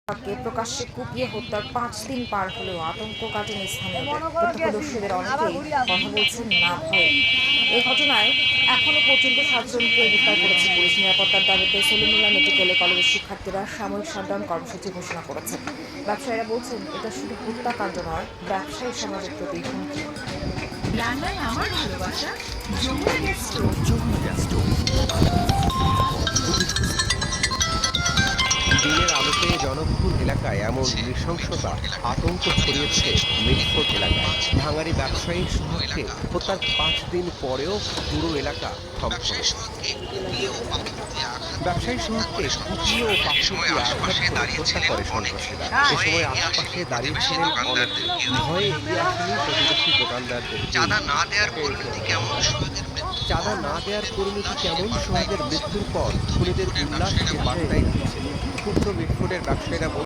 কে প্রকাশ্যে কুপিয়ে হত্যার ৫ দিন পার হলেও আতঙ্ক কাটেনি স্থানীয়দের। প্রত্যক্ষদর্শীদের অনেকেই কথা বলছেন না ভয়ে। এই ঘটনায় এখনো পর্যন্ত ৭ জনকে গ্রেফতার করেছে পুলিশ। নিরাপত্তার দাবিতে সলিমুল্লাহ মেডিকেল কলেজের শিক্ষার্থীরা সাময়িক শাটডাউন কর্মসূচি ঘোষণা করেছেন। ব্যবসায়ীরা বলছেন, এটা শুধু হত্যাকাণ্ড নয়, ব্যবসায়ী সমাজের প্রতি হুমকি। রান্নায় আমার ভালোবাসা যমুনা গ্যাস স্টোভ। দিনের আলোতে জনবহুল এলাকায় এমন নৃশংসতা আতঙ্ক ছড়িয়েছে মিটফোর্ড এলাকায়। ভাঙাড়ি ব্যবসায়ীর সোহাগকে হত্যার ৫ দিন পরেও পুরো এলাকা থমথমে। ব্যবসায়ী সোহাগকে কুপিয়ে ও পাথর দিয়ে আঘাত করে হত্যা করে সন্ত্রাসীরা। এ সময় আশপাশে দাঁড়িয়েছিলেন অনেকে। ভয়ে এগিয়ে আসেনি প্রতিবেশী দোকানদারদের। চাঁদা না দেওয়ার পরিণতি কেমন সোহাগের মৃত্যুর পর খুনিদের উল্লাস যে বার্তাই দিচ্ছে। ক্ষুব্ধ মিটফোর্ডের ব্যবসায়ীরা